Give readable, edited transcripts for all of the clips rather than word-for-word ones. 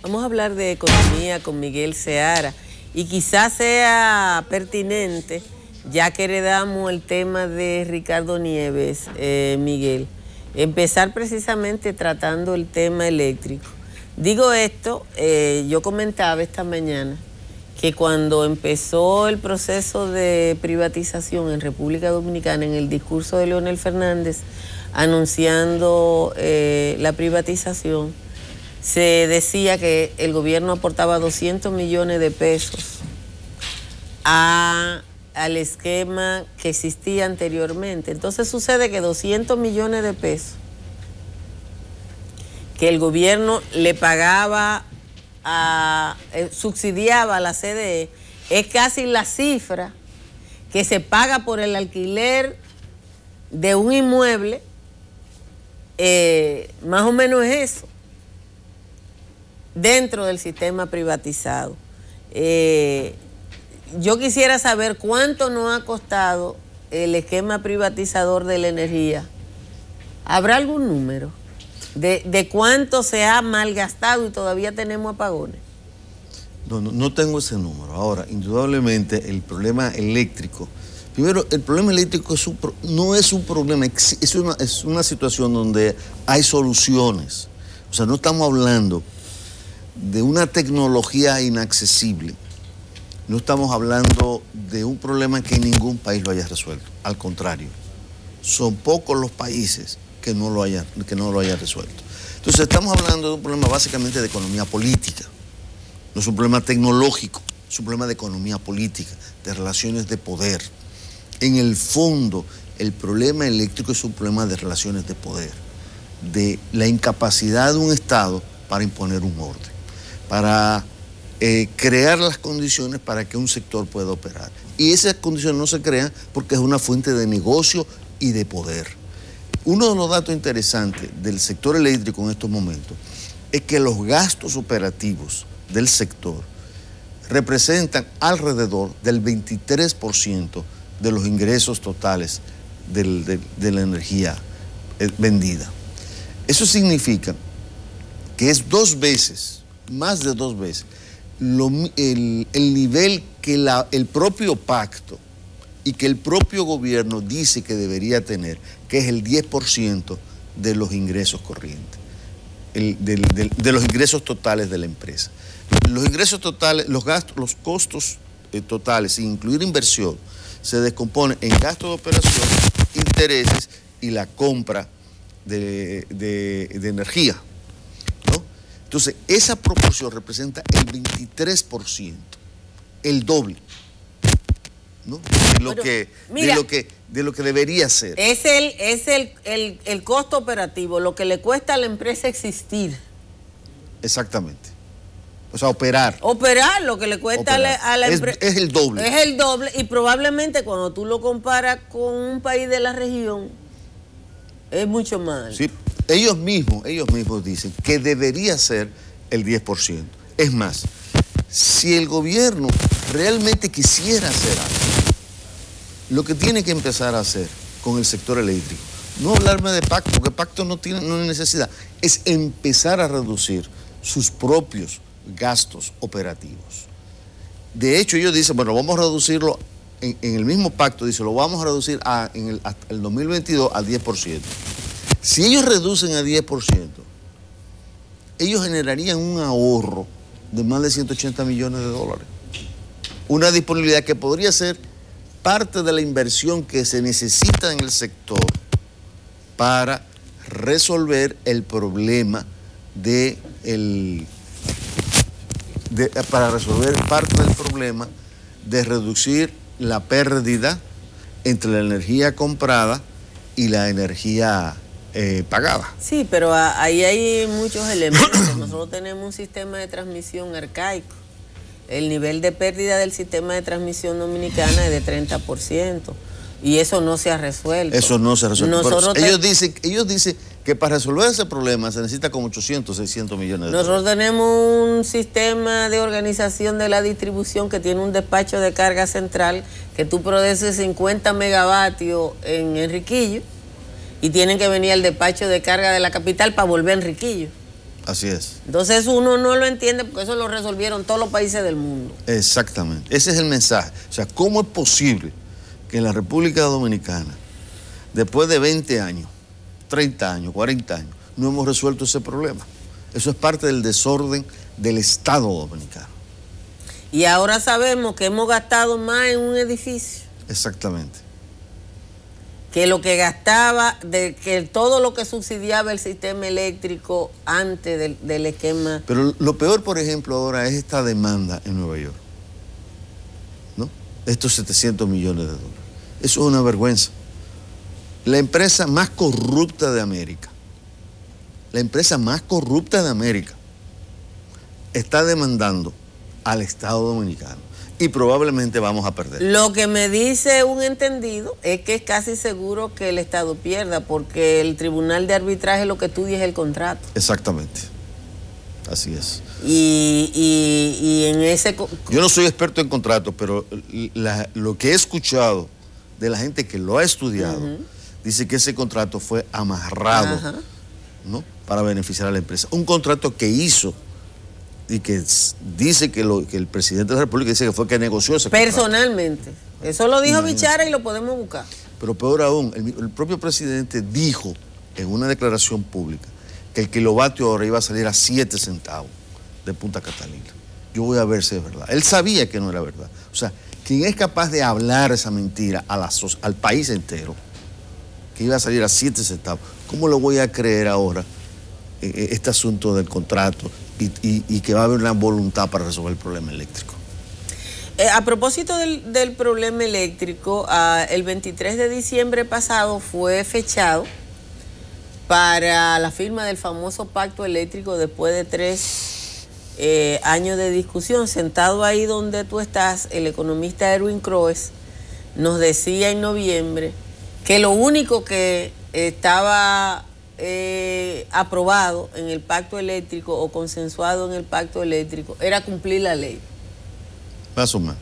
Vamos a hablar de economía con Miguel Seara y quizás sea pertinente, ya que heredamos el tema de Ricardo Nieves, Miguel, empezar precisamente tratando el tema eléctrico. Digo esto, yo comentaba esta mañana que cuando empezó el proceso de privatización en República Dominicana, en el discurso de Leonel Fernández anunciando la privatización, se decía que el gobierno aportaba 200 millones de pesos al esquema que existía anteriormente. Entonces sucede que 200 millones de pesos que el gobierno le pagaba, subsidiaba a la CDE, es casi la cifra que se paga por el alquiler de un inmueble, más o menos es eso, dentro del sistema privatizado. Yo quisiera saber cuánto nos ha costado el esquema privatizador de la energía. ¿Habrá algún número de cuánto se ha malgastado y todavía tenemos apagones? No tengo ese número. Ahora, indudablemente, el problema eléctrico, primero, el problema eléctrico no es un problema, es una situación donde hay soluciones. O sea, no estamos hablando de una tecnología inaccesible. No estamos hablando de un problema que ningún país lo haya resuelto. Al contrario, son pocos los países que no lo hayan resuelto. Entonces estamos hablando de un problema básicamente de economía política. No es un problema tecnológico, es un problema de economía política, de relaciones de poder. En el fondo, el problema eléctrico es un problema de relaciones de poder, de la incapacidad de un Estado para imponer un orden, para crear las condiciones para que un sector pueda operar. Y esas condiciones no se crean porque es una fuente de negocio y de poder. Uno de los datos interesantes del sector eléctrico en estos momentos es que los gastos operativos del sector representan alrededor del 23% de los ingresos totales de la energía vendida. Eso significa que es 2 veces, más de 2 veces, el nivel que el propio pacto y que el propio gobierno dice que debería tener, que es el 10% de los ingresos corrientes, de los ingresos totales de la empresa. Los ingresos totales, los gastos, los costos totales, sin incluir inversión, se descomponen en gastos de operación, intereses y la compra de energía, ¿no? Entonces, esa proporción representa el 23%, el doble, ¿no? de lo que debería ser. Es el costo operativo, lo que le cuesta a la empresa existir. Exactamente. O sea, operar. Operar, lo que le cuesta a la empresa. Es el doble. Es el doble, y probablemente cuando tú lo comparas con un país de la región, es mucho más. Sí, ellos mismos dicen que debería ser el 10%. Es más, si el gobierno realmente quisiera hacer algo, lo que tiene que empezar a hacer con el sector eléctrico, no hablarme de pacto, porque pacto no tiene necesidad, es empezar a reducir sus propios gastos operativos. De hecho, ellos dicen, bueno, vamos a reducirlo, en el mismo pacto dice, lo vamos a reducir hasta el 2022 al 10%. Si ellos reducen a 10%, ellos generarían un ahorro de más de 180 millones de dólares. Una disponibilidad que podría ser parte de la inversión que se necesita en el sector para resolver el problema para resolver parte del problema de reducir la pérdida entre la energía comprada y la energía pagada. Sí, pero ahí hay muchos elementos. Nosotros tenemos un sistema de transmisión arcaico. El nivel de pérdida del sistema de transmisión dominicana es de 30%. Y eso no se ha resuelto. Eso no se ha resuelto. Ellos dicen que para resolver ese problema se necesita como 800, 600 millones de dólares. Nosotros tenemos un sistema de organización de la distribución que tiene un despacho de carga central, que tú produces 50 megavatios en Enriquillo y tienen que venir al despacho de carga de la capital para volver a Enriquillo. Así es. Entonces uno no lo entiende porque eso lo resolvieron todos los países del mundo. Exactamente. Ese es el mensaje. O sea, ¿cómo es posible que en la República Dominicana, después de 20 años, 30 años, 40 años, no hemos resuelto ese problema? Eso es parte del desorden del Estado dominicano. Y ahora sabemos que hemos gastado más en un edificio. Exactamente. Que lo que gastaba, que todo lo que subsidiaba el sistema eléctrico antes del esquema. Pero lo peor, por ejemplo, ahora es esta demanda en Nueva York, ¿no? Estos 700 millones de dólares. Eso es una vergüenza. La empresa más corrupta de América, está demandando al Estado dominicano. Y probablemente vamos a perder. Lo que me dice un entendido es que es casi seguro que el Estado pierda, porque el Tribunal de Arbitraje lo que estudia es el contrato. Exactamente. Así es. Y en ese... Yo no soy experto en contratos, pero lo que he escuchado de la gente que lo ha estudiado, dice que ese contrato fue amarrado, ¿no?, para beneficiar a la empresa. Un contrato que hizo y que dice que el presidente de la República dice que fue que negoció ese contrato. Personalmente. Eso lo dijo Bichara y lo podemos buscar. Pero peor aún, el propio presidente dijo en una declaración pública que el kilovatio hora iba a salir a 7 centavos de Punta Catalina. Yo voy a ver si es verdad. Él sabía que no era verdad. O sea, quien es capaz de hablar esa mentira al país entero, que iba a salir a 7 centavos, ¿cómo lo voy a creer ahora este asunto del contrato y que va a haber una voluntad para resolver el problema eléctrico? A propósito del problema eléctrico, el 23 de diciembre pasado fue fechado para la firma del famoso pacto eléctrico después de 3 años de discusión. Sentado ahí donde tú estás, el economista Erwin Croes nos decía en noviembre que lo único que estaba aprobado en el pacto eléctrico o consensuado en el pacto eléctrico era cumplir la ley. Más o menos.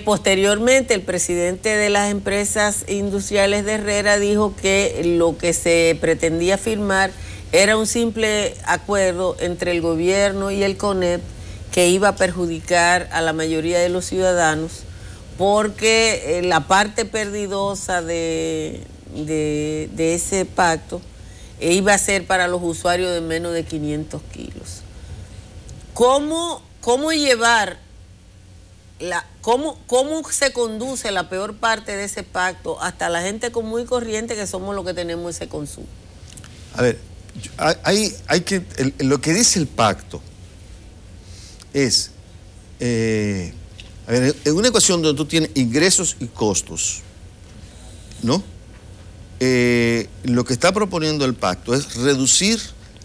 Posteriormente, el presidente de las empresas industriales de Herrera dijo que lo que se pretendía firmar era un simple acuerdo entre el gobierno y el CONEP que iba a perjudicar a la mayoría de los ciudadanos porque la parte perdidosa de ese pacto iba a ser para los usuarios de menos de 500 kilos. ¿Cómo llevar, cómo se conduce la peor parte de ese pacto hasta la gente común y corriente que somos los que tenemos ese consumo? A ver, lo que dice el pacto es, a ver, en una ecuación donde tú tienes ingresos y costos, ¿no? Lo que está proponiendo el pacto es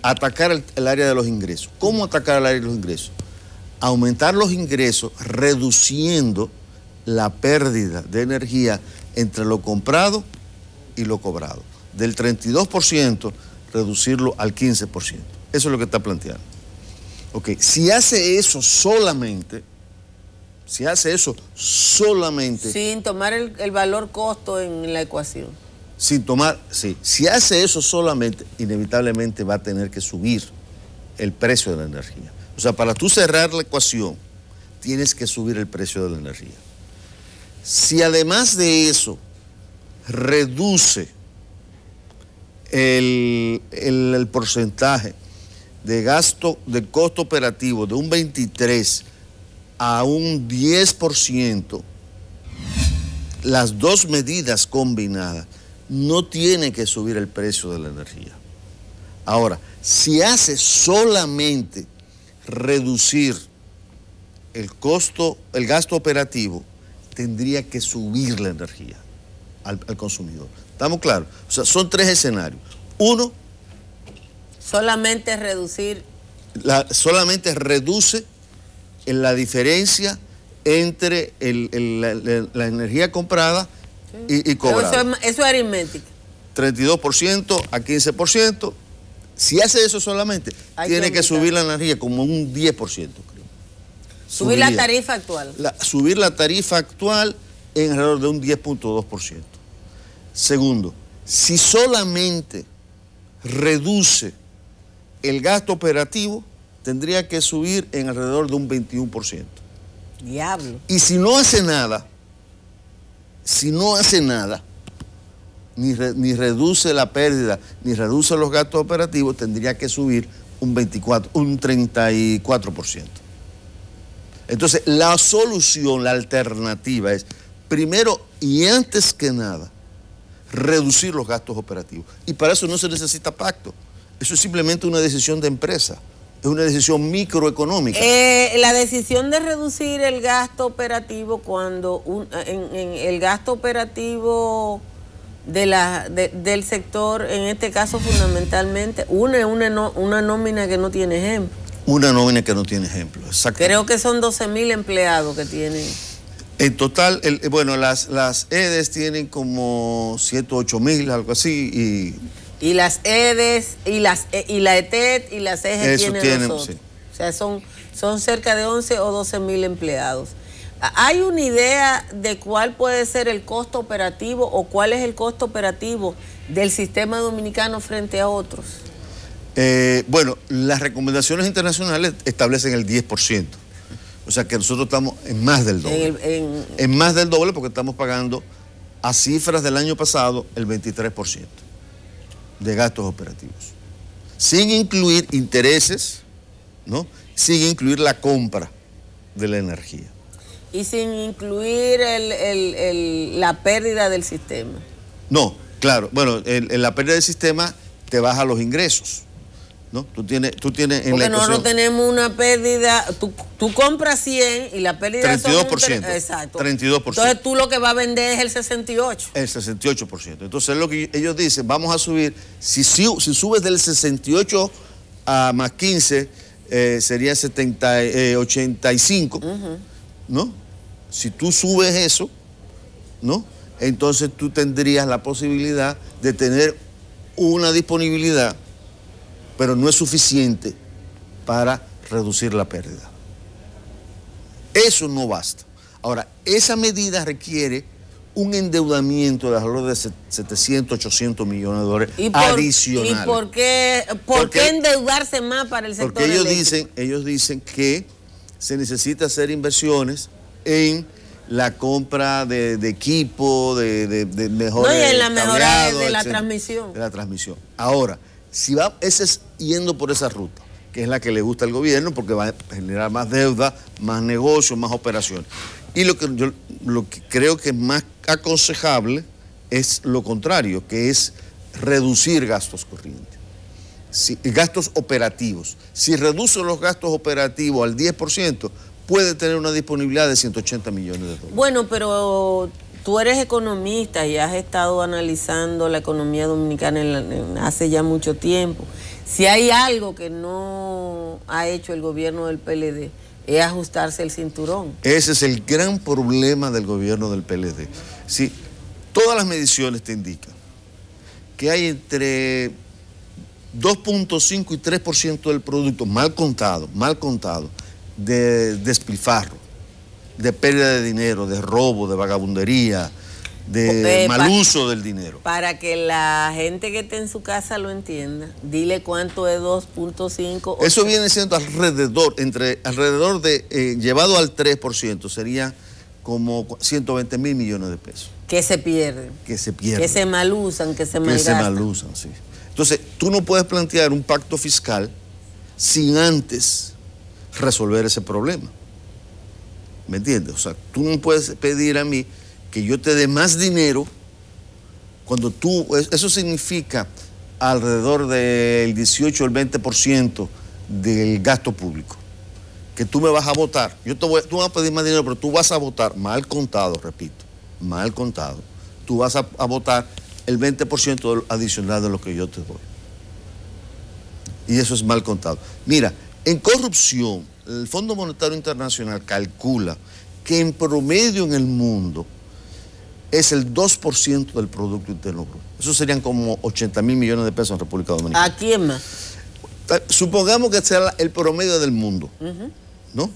atacar el área de los ingresos. ¿Cómo atacar el área de los ingresos? Aumentar los ingresos reduciendo la pérdida de energía entre lo comprado y lo cobrado. Del 32% reducirlo al 15%. Eso es lo que está planteando. Ok, si hace eso solamente, sin tomar el valor costo en la ecuación. Si hace eso solamente, inevitablemente va a tener que subir el precio de la energía. O sea, para tú cerrar la ecuación, tienes que subir el precio de la energía. Si además de eso reduce el porcentaje de gasto, de costo operativo de un 23 a un 10%, las dos medidas combinadas no tiene que subir el precio de la energía. Ahora, si hace solamente reducir el gasto operativo, tendría que subir la energía al consumidor. ¿Estamos claros? O sea, son 3 escenarios. Uno, solamente reducir. Solamente reduce la diferencia entre la energía comprada y cobrada. Eso es aritmética. 32% a 15%. Si hace eso solamente, tiene que subir la energía como un 10%, creo. Subir la tarifa actual. Subir la tarifa actual en alrededor de un 10.2%. Segundo, si solamente reduce el gasto operativo tendría que subir en alrededor de un 21%. Diablo. Y si no hace nada, ni reduce la pérdida, ni reduce los gastos operativos, tendría que subir un 34%. Entonces, la solución, la alternativa es, primero y antes que nada, reducir los gastos operativos. Y para eso no se necesita pacto. Eso es simplemente una decisión de empresa. Es una decisión microeconómica. La decisión de reducir el gasto operativo cuando en el gasto operativo del sector, en este caso fundamentalmente, una nómina que no tiene ejemplo. Una nómina que no tiene ejemplo, exacto. Creo que son 12.000 empleados que tienen. En total, las EDES tienen como 7 o 8.000, algo así, y las EDES, y la ETED y las EGE tienen nosotros. Sí. O sea, son cerca de 11 o 12.000 empleados. ¿Hay una idea de cuál puede ser el costo operativo o cuál es el costo operativo del sistema dominicano frente a otros? Las recomendaciones internacionales establecen el 10%. O sea que nosotros estamos en más del doble. En más del doble porque estamos pagando a cifras del año pasado el 23% de gastos operativos. Sin incluir intereses, ¿no? Sin incluir la compra de la energía. Y sin incluir la pérdida del sistema. No, claro. Bueno, en la pérdida del sistema te baja los ingresos, ¿no? Tú tienes en porque la ecuación, nosotros tenemos una pérdida, tú compras 100 y la pérdida 32%. Exacto. 32%. Entonces tú lo que vas a vender es el 68%. El 68%. Entonces lo que ellos dicen, vamos a subir, si subes del 68 a más 15, sería 85, ¿no? Si tú subes eso, ¿no? Entonces tú tendrías la posibilidad de tener una disponibilidad, pero no es suficiente para reducir la pérdida. Eso no basta. Ahora, esa medida requiere un endeudamiento de alrededor de 700, 800 millones de dólares adicionales. ¿Y por qué endeudarse más para el sector eléctrico? Ellos dicen que se necesita hacer inversiones en la compra de equipo, de mejores y en la mejora de la transmisión. De la transmisión. Ahora, ese es yendo por esa ruta, que es la que le gusta al gobierno, porque va a generar más deuda, más negocios, más operaciones. Y lo que creo que es más aconsejable es lo contrario, que es reducir gastos corrientes, gastos operativos. Si reduce los gastos operativos al 10%, puede tener una disponibilidad de 180 millones de dólares. Bueno, pero tú eres economista y has estado analizando la economía dominicana hace ya mucho tiempo. Si hay algo que no ha hecho el gobierno del PLD, es ajustarse el cinturón. Ese es el gran problema del gobierno del PLD. Sí, todas las mediciones te indican que hay entre 2.5 y 3% del producto mal contado, de despilfarro, de pérdida de dinero, de robo, de vagabundería, de mal uso del dinero. Para que la gente que esté en su casa lo entienda, dile cuánto es 2.5. Eso viene siendo alrededor de, llevado al 3%, sería como 120 mil millones de pesos. Que se pierden. Que se pierden. Que se malusan, que se malgastan. Que se malusan, sí. Entonces, tú no puedes plantear un pacto fiscal sin antes resolver ese problema. ¿Me entiendes? O sea, tú no puedes pedir a mí que yo te dé más dinero cuando eso significa alrededor del 18 o el 20% del gasto público. Que tú me vas a votar. Tú me vas a pedir más dinero, pero tú vas a votar mal contado, repito, mal contado. Tú vas a votar el 20% adicional de lo que yo te doy. Y eso es mal contado. Mira, en corrupción, el Fondo Monetario Internacional calcula que en promedio en el mundo es el 2% del Producto Interno Bruto. Eso serían como 80 mil millones de pesos en República Dominicana. ¿A quién más? Supongamos que sea el promedio del mundo, ¿no?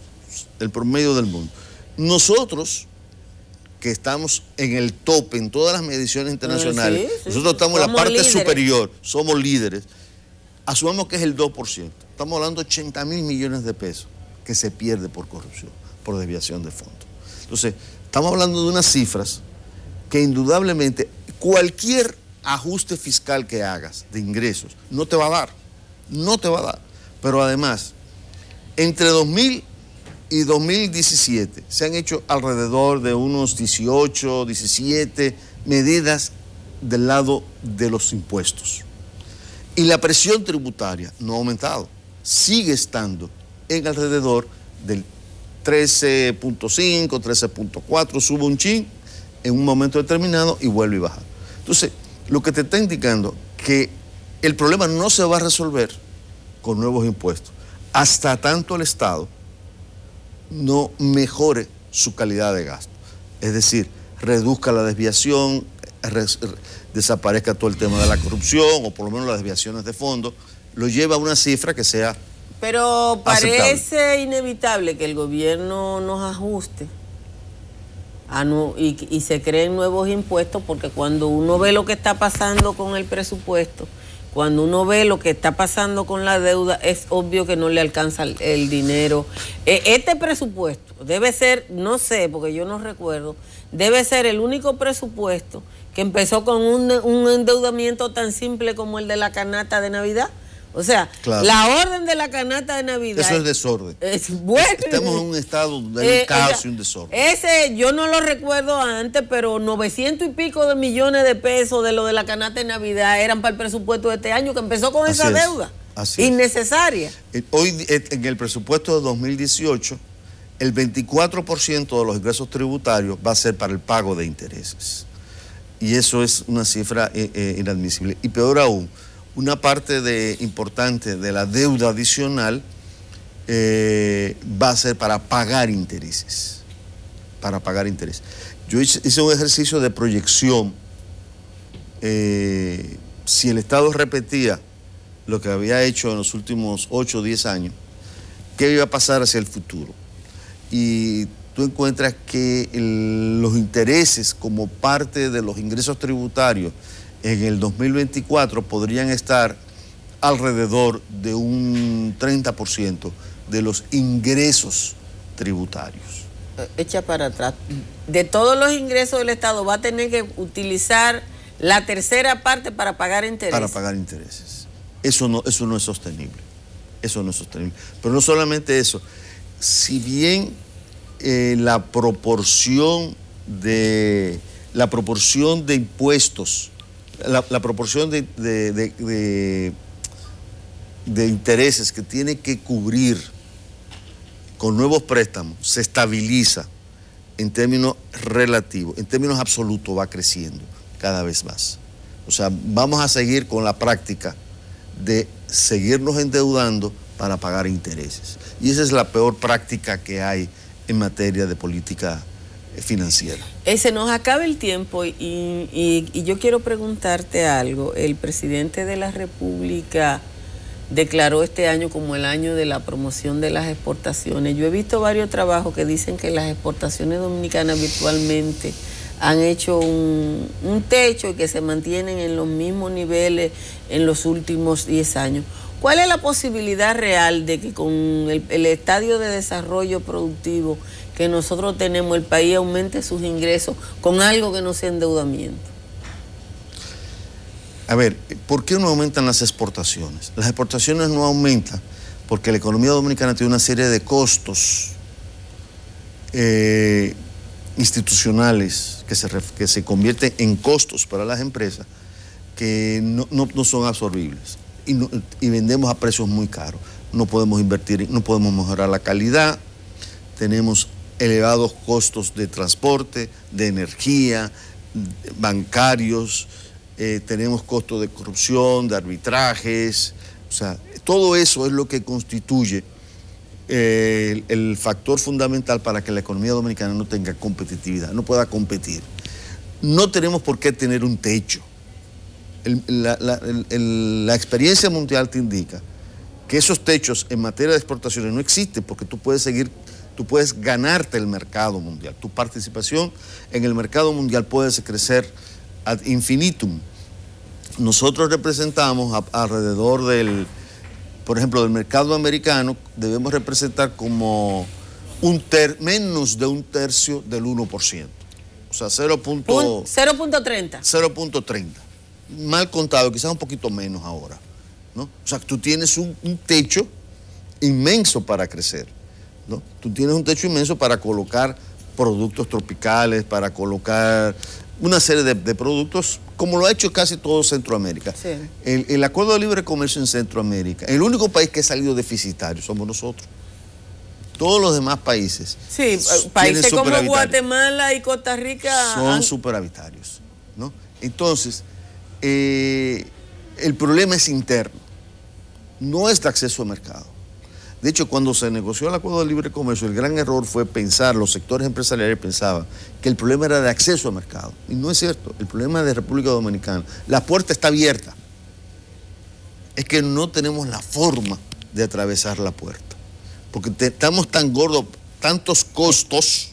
El promedio del mundo. Nosotros, que estamos en el tope en todas las mediciones internacionales, nosotros estamos en la parte superior, somos líderes. asumamos que es el 2%. Estamos hablando de 80.000 millones de pesos que se pierde por corrupción, por desviación de fondos. Entonces, estamos hablando de unas cifras que indudablemente cualquier ajuste fiscal que hagas de ingresos no te va a dar, no te va a dar. Pero además, entre 2000 y 2017 se han hecho alrededor de unos 18, 17 medidas del lado de los impuestos. Y la presión tributaria no ha aumentado, sigue estando en alrededor del 13.5, 13.4, sube un chin en un momento determinado y vuelve a bajar. Entonces, lo que te está indicando que el problema no se va a resolver con nuevos impuestos, hasta tanto el Estado no mejore su calidad de gasto. Es decir, reduzca la desviación, desaparezca todo el tema de la corrupción, o por lo menos las desviaciones de fondos, lo lleva a una cifra que sea Pero parece aceptable. inevitable que el gobierno nos ajuste y se creen nuevos impuestos, porque cuando uno ve lo que está pasando con el presupuesto, cuando uno ve lo que está pasando con la deuda, es obvio que no le alcanza el dinero. Este presupuesto debe ser, no sé, porque yo no recuerdo, debe ser el único presupuesto que empezó con un endeudamiento tan simple como el de la canasta de Navidad. O sea, claro, la orden de la canasta de Navidad. Eso es desorden. Bueno, estamos en un estado de un caos y un desorden. Ese yo no lo recuerdo antes, pero 900 y pico de millones de pesos de lo de la canasta de Navidad eran para el presupuesto de este año, que empezó con esa deuda innecesaria. Hoy, en el presupuesto de 2018, el 24% de los ingresos tributarios va a ser para el pago de intereses. Y eso es una cifra inadmisible. Y peor aún, una parte importante de la deuda adicional va a ser para pagar intereses. Para pagar intereses. Yo hice un ejercicio de proyección. Si el Estado repetía lo que había hecho en los últimos 8 o 10 años, ¿qué iba a pasar hacia el futuro? Y tú encuentras que los intereses como parte de los ingresos tributarios en el 2024 podrían estar alrededor de un 30% de los ingresos tributarios. Echa para atrás. De todos los ingresos del Estado va a tener que utilizar la tercera parte para pagar intereses. Para pagar intereses. Eso no es sostenible. Eso no es sostenible. Pero no solamente eso. Si bien la proporción de impuestos, la proporción de intereses que tiene que cubrir con nuevos préstamos se estabiliza en términos relativos, en términos absolutos va creciendo cada vez más. O sea, vamos a seguir con la práctica de seguirnos endeudando para pagar intereses. Y esa es la peor práctica que hay en materia de política financiera. Se nos acaba el tiempo y yo quiero preguntarte algo. El presidente de la República declaró este año como el año de la promoción de las exportaciones. Yo he visto varios trabajos que dicen que las exportaciones dominicanas virtualmente han hecho un techo y que se mantienen en los mismos niveles en los últimos 10 años. ¿Cuál es la posibilidad real de que con el estadio de desarrollo productivo que nosotros tenemos, el país aumente sus ingresos con algo que no sea endeudamiento? A ver, ¿por qué no aumentan las exportaciones? Las exportaciones no aumentan porque la economía dominicana tiene una serie de costos institucionales que se convierten en costos para las empresas que no son absorbibles. Y vendemos a precios muy caros. No podemos invertir, no podemos mejorar la calidad, tenemos elevados costos de transporte, de energía, bancarios, tenemos costos de corrupción, de arbitrajes, o sea, todo eso es lo que constituye el factor fundamental para que la economía dominicana no tenga competitividad, no pueda competir. No tenemos por qué tener un techo. La experiencia mundial te indica que esos techos en materia de exportaciones no existen porque tú puedes ganarte el mercado mundial. Tu participación en el mercado mundial puede crecer ad infinitum. Nosotros representamos alrededor del por ejemplo, del mercado americano, debemos representar como menos de un tercio del 1%. O sea, 0.30. 0.30. Mal contado, quizás un poquito menos ahora, ¿no? O sea, tú tienes un techo inmenso para crecer, ¿no? Tú tienes un techo inmenso para colocar productos tropicales, para colocar una serie de productos, como lo ha hecho casi todo Centroamérica. Sí. El Acuerdo de Libre Comercio en Centroamérica, el único país que ha salido deficitario somos nosotros. Todos los demás países. Sí, países como Guatemala y Costa Rica son superavitarios, ¿no? Entonces, el problema es interno, no es de acceso al mercado. De hecho, cuando se negoció el Acuerdo de Libre Comercio, el gran error fue pensar, los sectores empresariales pensaban que el problema era de acceso al mercado. Y no es cierto, el problema de República Dominicana, la puerta está abierta. Es que no tenemos la forma de atravesar la puerta. Porque estamos tan gordos, tantos costos,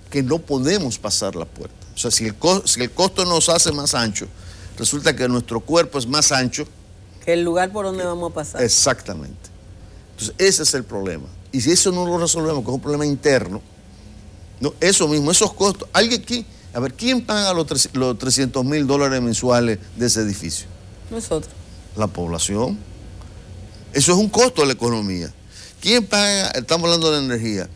que no podemos pasar la puerta. O sea, si el costo nos hace más ancho, resulta que nuestro cuerpo es más ancho que el lugar por donde vamos a pasar. Exactamente. Entonces, ese es el problema. Y si eso no lo resolvemos, que es un problema interno, ¿no? Eso mismo, esos costos. ¿Quién paga los $300,000 mensuales de ese edificio? Nosotros. La población. Eso es un costo de la economía. ¿Quién paga? Estamos hablando de la energía.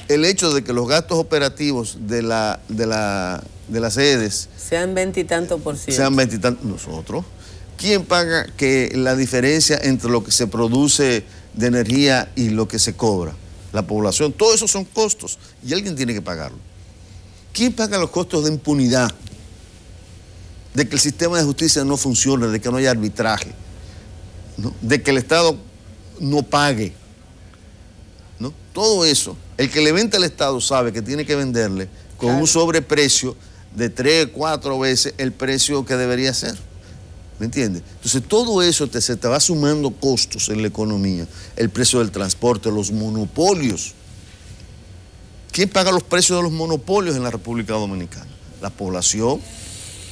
El hecho de que los gastos operativos de las sedes sean 20 y tantos por ciento. Sean 20 y tantos. Nosotros. ¿Quién paga que la diferencia entre lo que se produce de energía y lo que se cobra? La población. Todo eso son costos y alguien tiene que pagarlo. ¿Quién paga los costos de impunidad? De que el sistema de justicia no funcione, de que no haya arbitraje, ¿no? De que el Estado no pague, ¿no? Todo eso, el que le vende al Estado sabe que tiene que venderle con un sobreprecio de 3, 4 veces el precio que debería ser. ¿Me entiendes? Entonces todo eso se te va sumando costos en la economía, el precio del transporte, los monopolios. ¿Quién paga los precios de los monopolios en la República Dominicana? La población.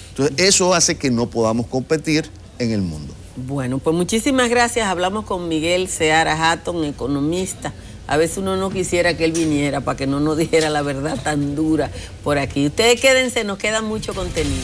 Entonces eso hace que no podamos competir en el mundo. Bueno, pues muchísimas gracias. Hablamos con Miguel Seara Hatton, economista. A veces uno no quisiera que él viniera para que no nos dijera la verdad tan dura por aquí. Ustedes quédense, nos queda mucho contenido.